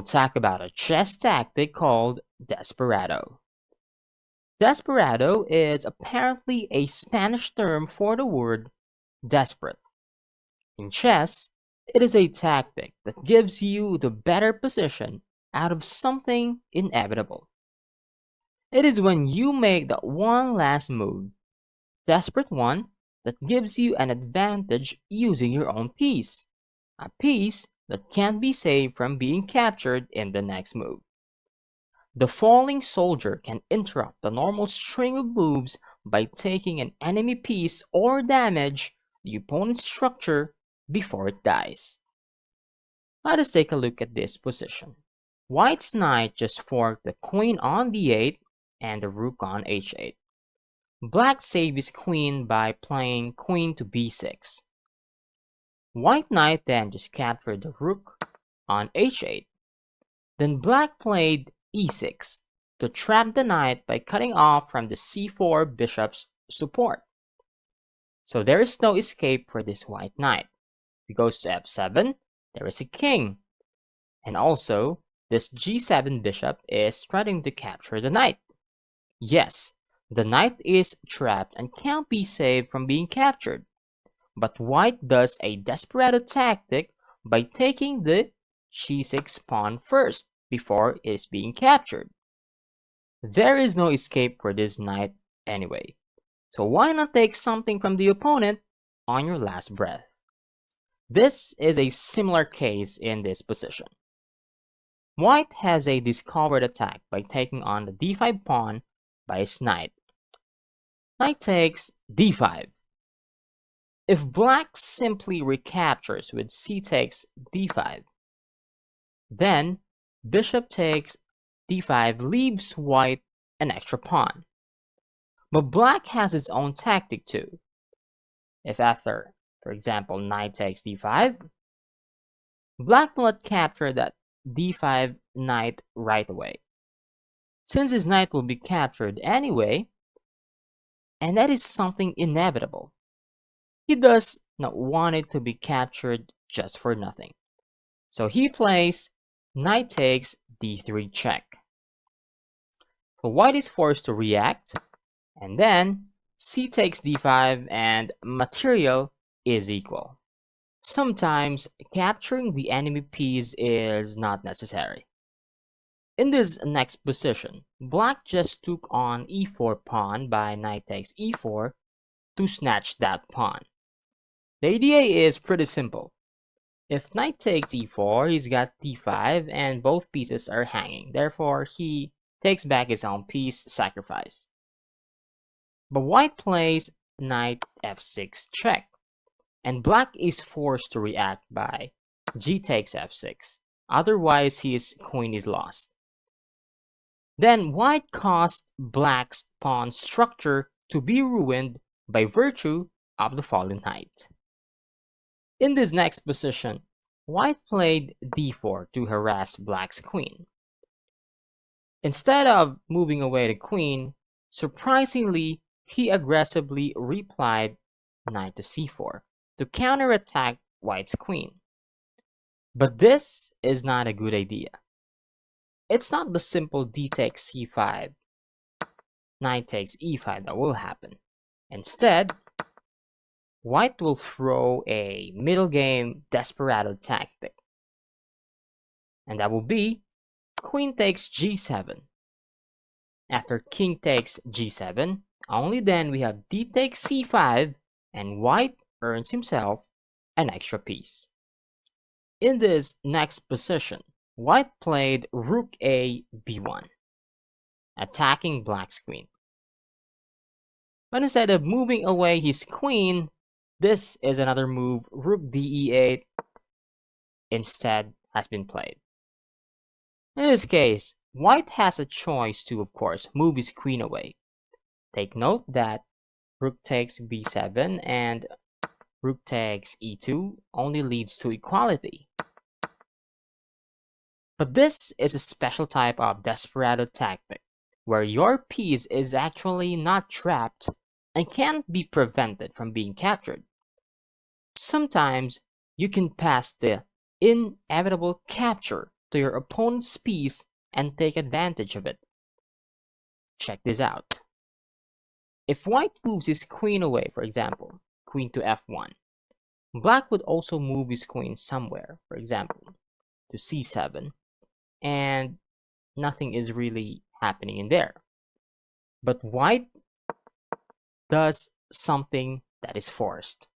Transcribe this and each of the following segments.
talk about a chess tactic called Desperado. Desperado is apparently a Spanish term for the word desperate. In chess, it is a tactic that gives you the better position out of something inevitable. It is when you make that one last move, desperate one, that gives you an advantage using your own piece. A piece that can't be saved from being captured in the next move. The falling soldier can interrupt the normal string of moves by taking an enemy piece or damage the opponent's structure before it dies. Let us take a look at this position. White's knight just forked the queen on d8 and the rook on h8. Black saved his queen by playing queen to b6. White knight then just captured the rook on h8. Then black played e6 to trap the knight by cutting off from the c4 bishop's support. So there is no escape for this white knight. If he goes to f7, there is a king. And also, this g7 bishop is threatening to capture the knight. Yes, the knight is trapped and can't be saved from being captured. But white does a desperado tactic by taking the g6 pawn first before it is being captured. There is no escape for this knight anyway, so why not take something from the opponent on your last breath? This is a similar case in this position. White has a discovered attack by taking on the d5 pawn by his knight. Knight takes d5. If black simply recaptures with c takes d5, then bishop takes d5 leaves white an extra pawn. But black has its own tactic too. If after, for example, knight takes d5, black will not capture that d5 knight right away, since his knight will be captured anyway, and that is something inevitable. He does not want it to be captured just for nothing. So he plays knight takes d3 check. So white is forced to react, and then c takes d5 and material is equal. Sometimes capturing the enemy piece is not necessary. In this next position, black just took on e4 pawn by knight takes e4 to snatch that pawn. The idea is pretty simple. If knight takes e4, he's got d5 and both pieces are hanging. Therefore, he takes back his own piece sacrifice. But white plays knight f6 check, and black is forced to react by g takes f6. Otherwise, his queen is lost. Then white caused black's pawn structure to be ruined by virtue of the fallen knight. In this next position, white played d4 to harass black's queen. Instead of moving away the queen, surprisingly, he aggressively replied knight to c4 to counterattack white's queen. But this is not a good idea. It's not the simple d takes c5, knight takes e5 that will happen. Instead, white will throw a middle game desperado tactic. And that will be queen takes g7. After king takes g7, only then we have d takes c5 and white earns himself an extra piece. In this next position, white played rook a b1, attacking black's queen. But instead of moving away his queen, this is another move, rook d8, instead has been played. In this case, white has a choice to, of course, move his queen away. Take note that rook takes b7 and rook takes e2 only leads to equality. But this is a special type of desperado tactic, where your piece is actually not trapped and can't be prevented from being captured. Sometimes you can pass the inevitable capture to your opponent's piece and take advantage of it. Check this out. If white moves his queen away, for example, queen to f1, black would also move his queen somewhere, for example, to c7, and nothing is really happening in there. But white does something that is forced.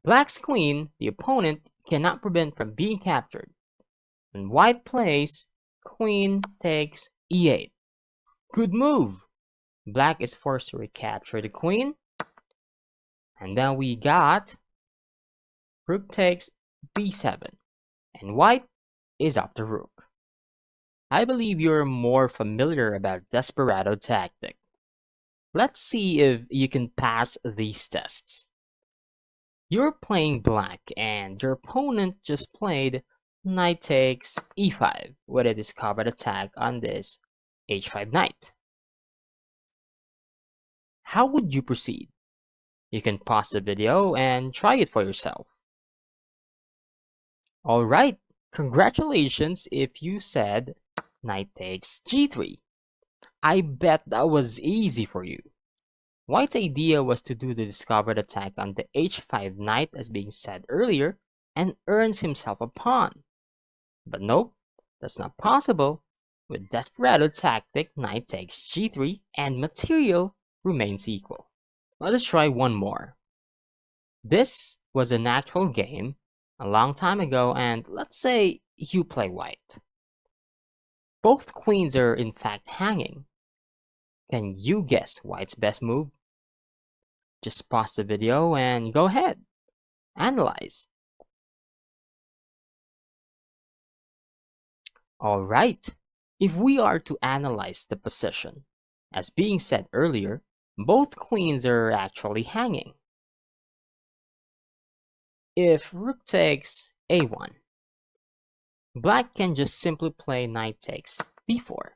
Black's queen, the opponent, cannot prevent from being captured. When white plays, queen takes e8. Good move! Black is forced to recapture the queen. And then we got rook takes b7. And white is up the rook. I believe you're more familiar about Desperado tactic. Let's see if you can pass these tests. You're playing black and your opponent just played knight takes e5 with a discovered attack on this h5 knight. How would you proceed? You can pause the video and try it for yourself. Alright, congratulations if you said knight takes g3. I bet that was easy for you. White's idea was to do the discovered attack on the h5 knight as being said earlier and earns himself a pawn. But nope, that's not possible. With Desperado tactic, knight takes g3 and material remains equal. Let us try one more. This was an actual game a long time ago, and let's say you play white. Both queens are in fact hanging. Can you guess white's best move? Just pause the video and go ahead. Analyze. Alright, if we are to analyze the position, as being said earlier, both queens are actually hanging. If rook takes a1, black can just simply play knight takes b4.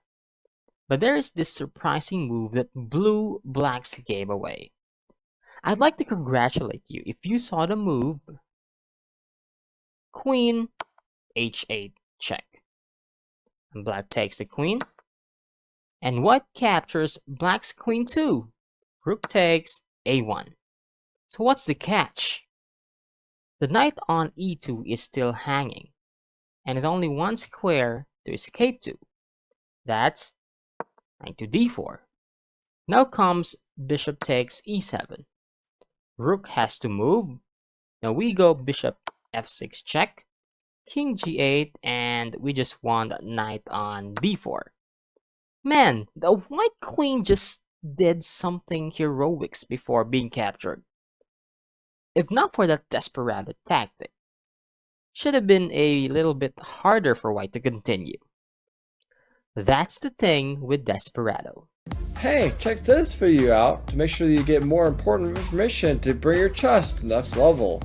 But there is this surprising move that blew black's game away. I'd like to congratulate you if you saw the move queen h8 check. And black takes the queen, and white captures black's queen too. Rook takes a1. So what's the catch? The knight on e2 is still hanging, and is only one square to escape to. That's knight to d4. Now comes bishop takes e7. Rook has to move. Now we go bishop f6 check, king g8, and we just won that knight on d4. Man, the white queen just did something heroics before being captured. If not for that Desperado tactic, should have been a little bit harder for white to continue. That's the thing with Desperado. Hey, check this video out to make sure that you get more important information to bring your chess to the next level.